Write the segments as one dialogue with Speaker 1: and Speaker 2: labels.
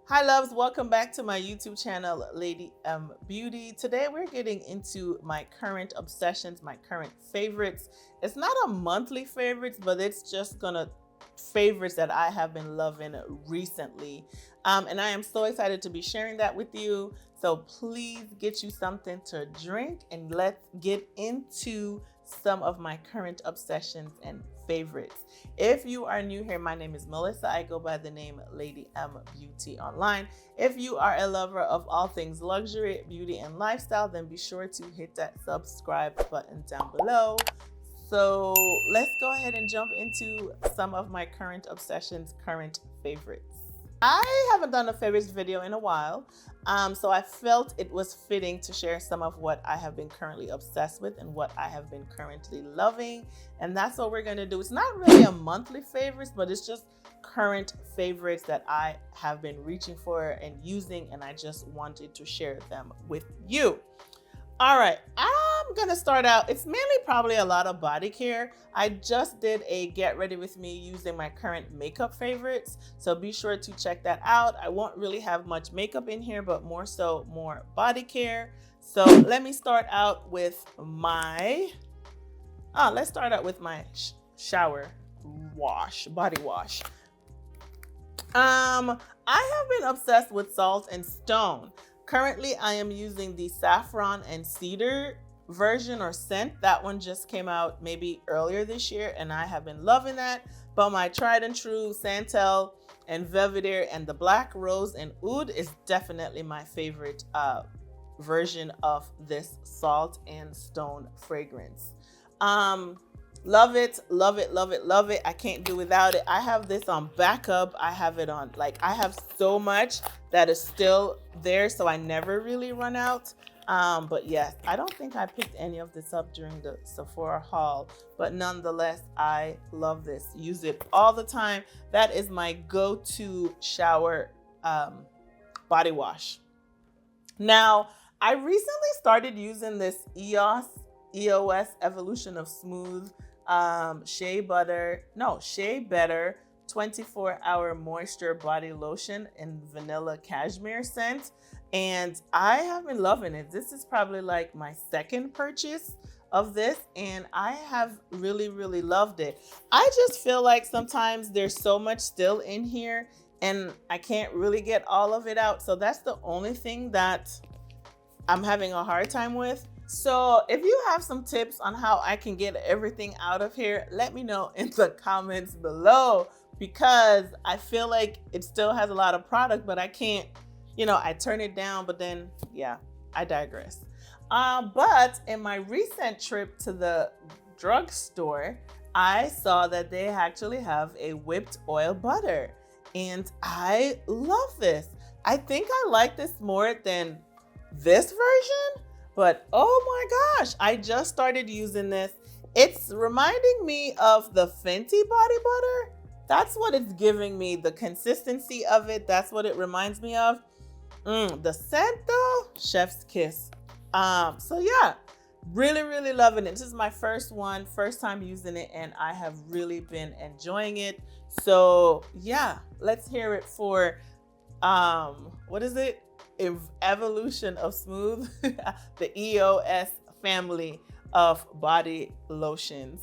Speaker 1: Hi loves, welcome back to my YouTube channel, Lady Beauty. Today we're getting into my current obsessions, my current favorites. It's not a monthly favorites, but it's just gonna favorites that I have been loving recently. And I am so excited to be sharing that with you. So please get you something to drink and let's get into some of my current obsessions and favorites. If you are new here, my name is Melissa. I go by the name Lady Beauty online. If you are a lover of all things luxury, beauty, and lifestyle, then be sure to hit that subscribe button down below. So let's go ahead and jump into some of my current obsessions, current favorites. I haven't done a favorites video in a while, so I felt it was fitting to share some of what I have been currently obsessed with and what I have been currently loving. And that's what we're going to do. It's not really a monthly favorites, but it's just current favorites that I have been reaching for and using, and I just wanted to share them with you. All right, I'm gonna start out. It's mainly probably a lot of body care. I just did a get ready with me using my current makeup favorites, so be sure to check that out. I won't really have much makeup in here, but more body care. So let me start out with my let's start out with my shower wash, body wash. I have been obsessed with Salt and Stone. Currently, I am using the saffron and cedar version or scent. That one just came out maybe earlier this year, and I have been loving that. But my tried and true Santal and Belvedere and the Black Rose and Oud is definitely my favorite version of this Salt and Stone fragrance. Love it, love it, love it, love it. I can't do without it. I have this on backup. I have it on, like, I have so much that is still there, so I never really run out. But yes, I don't think I picked any of this up during the Sephora haul, but nonetheless, I love this. Use it all the time. That is my go-to shower body wash. Now, I recently started using this EOS Evolution of Smooth Shea Better 24-hour moisture body lotion in vanilla cashmere scent, and I have been loving it. This is probably like my second purchase of this, and I have really loved it. I just feel like sometimes there's so much still in here and I can't really get all of it out, so that's the only thing that I'm having a hard time with. So if you have some tips on how I can get everything out of here, let me know in the comments below, because I feel like it still has a lot of product, but I can't, I turn it down, but then, yeah, I digress. But in my recent trip to the drugstore, I saw that they actually have a whipped oil butter, and I love this. I think I like this more than this version, but oh my gosh, I just started using this. It's reminding me of the Fenty body butter. That's what it's giving me, the consistency of it. That's what it reminds me of. The scent though, chef's kiss. So yeah, really loving it. This is my first time using it, and I have really been enjoying it. So yeah, let's hear it for what is it? Evolution of Smooth, the EOS family of body lotions.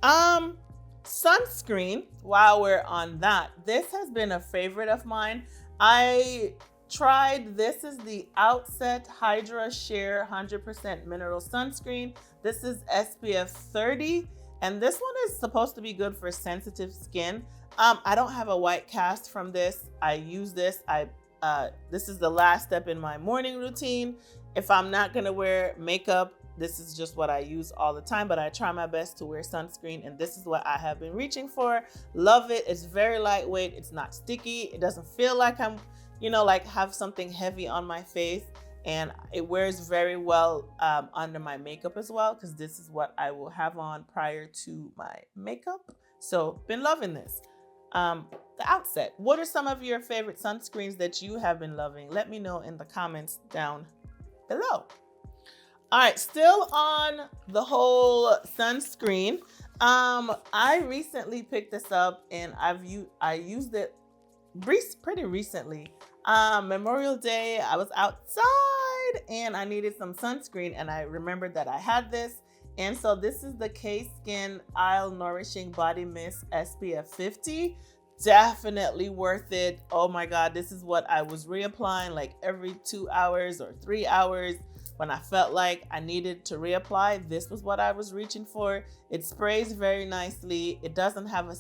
Speaker 1: Sunscreen, while we're on that, this has been a favorite of mine. I tried, this is the Outset Hydra Sheer 100% mineral sunscreen. This is SPF 30, and this one is supposed to be good for sensitive skin. I don't have a white cast from this. I use this. This is the last step in my morning routine. If I'm not gonna wear makeup, this is just what I use all the time, but I try my best to wear sunscreen, and this is what I have been reaching for. Love it. It's very lightweight. It's not sticky. It doesn't feel like I'm, like have something heavy on my face, and it wears very well under my makeup as well, because this is what I will have on prior to my makeup. So been loving this. The Outset. What are some of your favorite sunscreens that you have been loving? Let me know in the comments down below. All right, still on the whole sunscreen. I recently picked this up, and I used it pretty recently. Memorial Day, I was outside and I needed some sunscreen, and I remembered that I had this. And so this is the K-Skin Isle Nourishing Body Mist SPF 50. Definitely worth it. Oh my God, this is what I was reapplying like every 2 hours or 3 hours. When I felt like I needed to reapply, this was what I was reaching for. It sprays very nicely. It doesn't have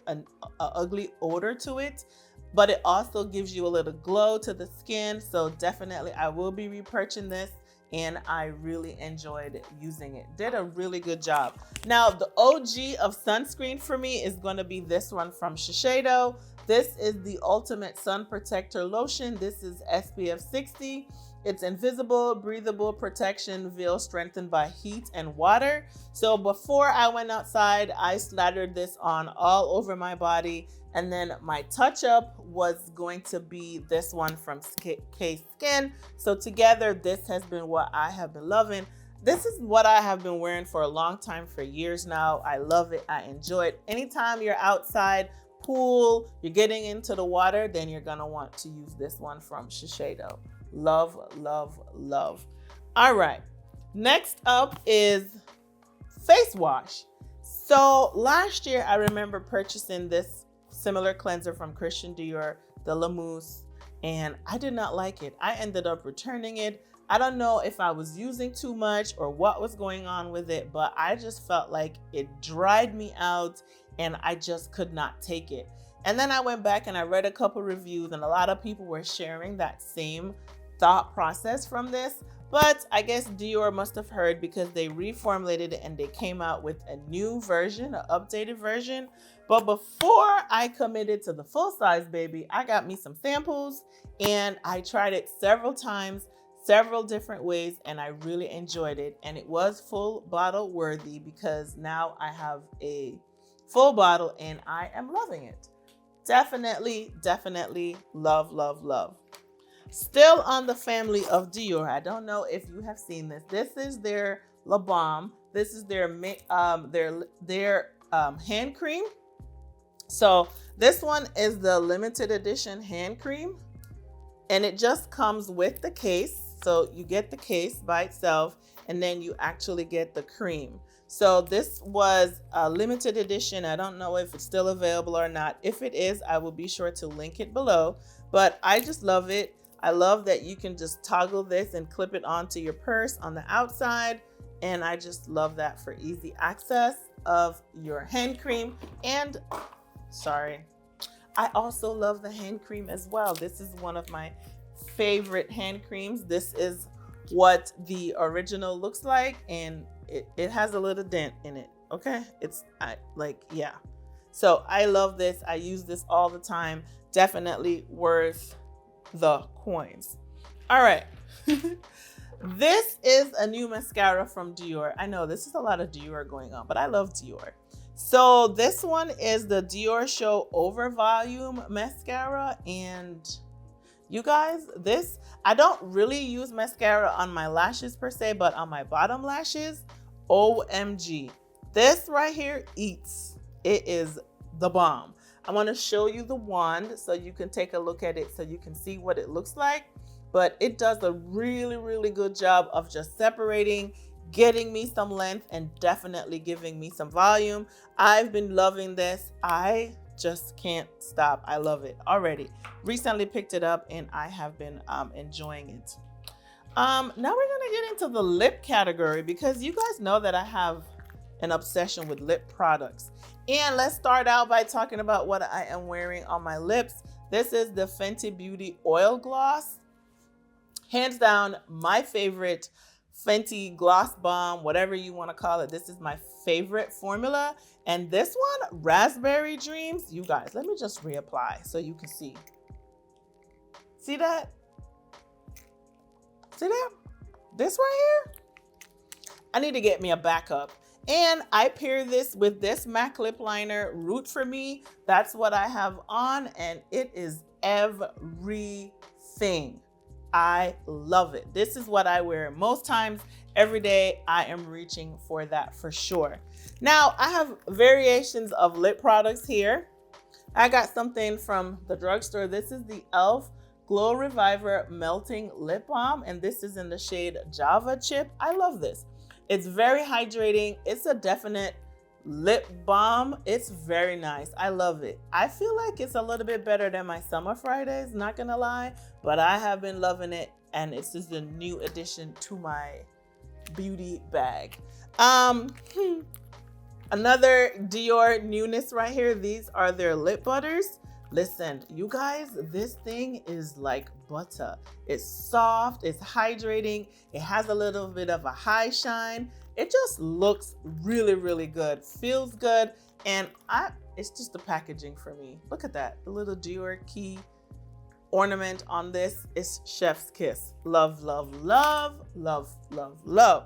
Speaker 1: an ugly odor to it, but it also gives you a little glow to the skin. So definitely I will be repurchasing this, and I really enjoyed using it. Did a really good job. Now, the OG of sunscreen for me is going to be this one from Shiseido. This is the Ultimate Sun Protector Lotion. This is SPF 60. It's invisible, breathable protection veil strengthened by heat and water. So before I went outside, I slathered this on all over my body. And then my touch up was going to be this one from K-Skin. So together, this has been what I have been loving. This is what I have been wearing for a long time, for years now. I love it. I enjoy it. Anytime you're outside, pool, you're getting into the water, then you're gonna want to use this one from Shiseido. Love, love, love. All right, next up is face wash. So last year I remember purchasing this similar cleanser from Christian Dior, the La Mousse, and I did not like it. I ended up returning it. I don't know if I was using too much or what was going on with it, but I just felt like it dried me out and I just could not take it. And then I went back and I read a couple reviews, and a lot of people were sharing that same thought process from this. But I guess Dior must have heard, because they reformulated it and they came out with a new version, an updated version. But before I committed to the full size baby, I got me some samples and I tried it several times, several different ways, and I really enjoyed it. And it was full bottle worthy, because now I have a full bottle and I am loving it. Definitely, definitely love, love, love. Still on the family of Dior, I don't know if you have seen this. This is their La Balm. This is their hand cream. So this one is the limited edition hand cream, and it just comes with the case. So you get the case by itself, and then you actually get the cream. So this was a limited edition. I don't know if it's still available or not. If it is, I will be sure to link it below. But I just love it. I love that you can just toggle this and clip it onto your purse on the outside. And I just love that for easy access of your hand cream. And sorry, I also love the hand cream as well. This is one of my favorite hand creams. This is what the original looks like, and it has a little dent in it. Okay, yeah. So I love this. I use this all the time. Definitely worth the coins. All right. This is a new mascara from Dior. I know this is a lot of Dior going on, but I love Dior. So this one is the Dior Show Over Volume Mascara. And you guys, I don't really use mascara on my lashes per se, but on my bottom lashes, OMG. This right here eats. It is the bomb. I want to show you the wand so you can take a look at it so you can see what it looks like. But it does a really, really good job of just separating, getting me some length, and definitely giving me some volume. I've been loving this. I just can't stop. I love it already. Recently picked it up and I have been enjoying it. Now we're gonna get into the lip category, because you guys know that I have an obsession with lip products. And let's start out by talking about what I am wearing on my lips. This is the Fenty Beauty Oil Gloss. Hands down, my favorite Fenty Gloss Bomb, whatever you want to call it. This is my favorite formula. And this one, Raspberry Dreams, you guys, let me just reapply so you can see. See that? See that? This right here? I need to get me a backup. And I pair this with this MAC lip liner, Root for Me. That's what I have on, and it is everything. I love it. This is what I wear most times. Every day I am reaching for that for sure. Now I have variations of lip products here. I got something from the drugstore. This is the e.l.f. Glow Reviver Melting Lip Balm, and this is in the shade Java Chip. I love this. It's very hydrating. It's a definite lip balm. It's very nice. I love it. I feel like it's a little bit better than my Summer Fridays, not gonna lie, but I have been loving it, and it's just a new addition to my beauty bag. Another Dior newness right here. These are their lip butters. Listen, you guys, this thing is like butter. It's soft, it's hydrating, it has a little bit of a high shine. It just looks really, really good, feels good, and it's just the packaging for me. Look at that, the little Dior key ornament on this is chef's kiss. Love, love, love, love, love, love.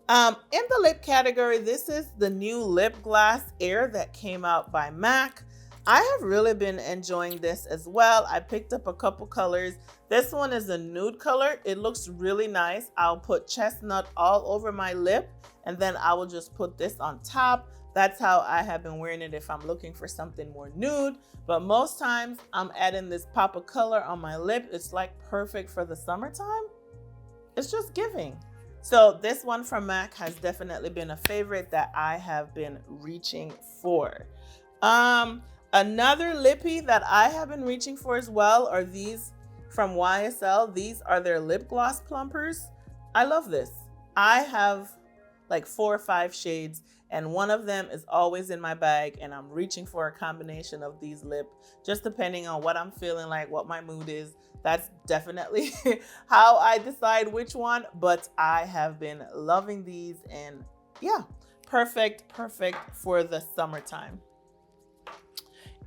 Speaker 1: In the lip category, this is the new lip gloss Air that came out by MAC. I have really been enjoying this as well. I picked up a couple colors. This one is a nude color. It looks really nice. I'll put chestnut all over my lip, and then I will just put this on top. That's how I have been wearing it if I'm looking for something more nude. But most times I'm adding this pop of color on my lip. It's like perfect for the summertime. It's just giving. So this one from MAC has definitely been a favorite that I have been reaching for. Another lippy that I have been reaching for as well are these from YSL. These are their lip gloss plumpers. I love this. I have like 4 or 5 shades, and one of them is always in my bag, and I'm reaching for a combination of these lip, just depending on what I'm feeling like, what my mood is. That's definitely how I decide which one, but I have been loving these, and yeah, perfect for the summertime.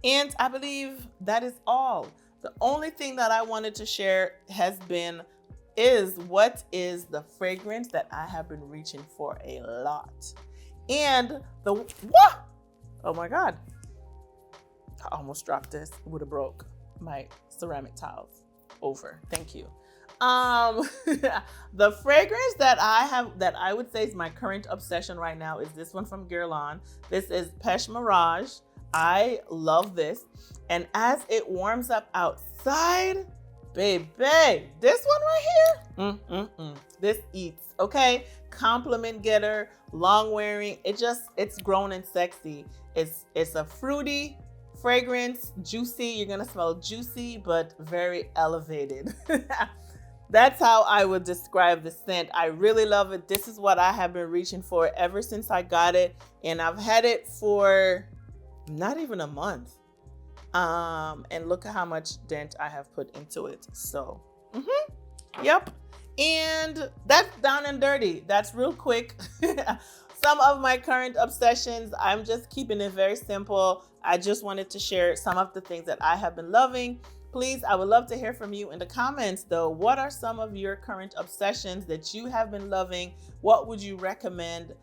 Speaker 1: And I believe that is all. The only thing that I wanted to share is what is the fragrance that I have been reaching for a lot. And oh my God, I almost dropped this. It would have broke my ceramic tiles over. Thank you. The fragrance that I would say is my current obsession right now is this one from Guerlain. This is Peche Mirage. I love this, and as it warms up outside, baby, this one right here, this eats, okay? Compliment getter, long wearing, it's grown and sexy. It's a fruity fragrance, juicy. You're gonna smell juicy, but very elevated. That's how I would describe the scent. I really love it. This is what I have been reaching for ever since I got it, and I've had it for not even a month. And look at how much dent I have put into it. So, yep. And that's down and dirty. That's real quick. Some of my current obsessions, I'm just keeping it very simple. I just wanted to share some of the things that I have been loving. Please, I would love to hear from you in the comments though. What are some of your current obsessions that you have been loving? What would you recommend?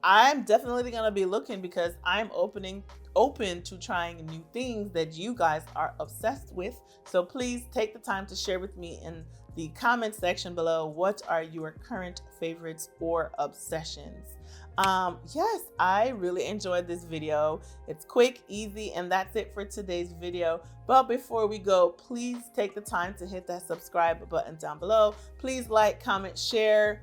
Speaker 1: I'm definitely gonna be looking because I'm open to trying new things that you guys are obsessed with. So please take the time to share with me in the comment section below. What are your current favorites or obsessions? Yes, I really enjoyed this video. It's quick, easy, and that's it for today's video. But before we go, please take the time to hit that subscribe button down below. Please like, comment, share.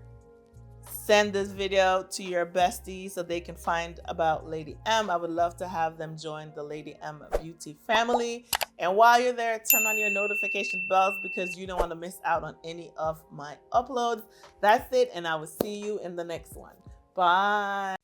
Speaker 1: Send this video to your besties so they can find about Lady M. I would love to have them join the Lady M Beauty family. And while you're there, turn on your notification bells because you don't want to miss out on any of my uploads. That's it, and I will see you in the next one. Bye.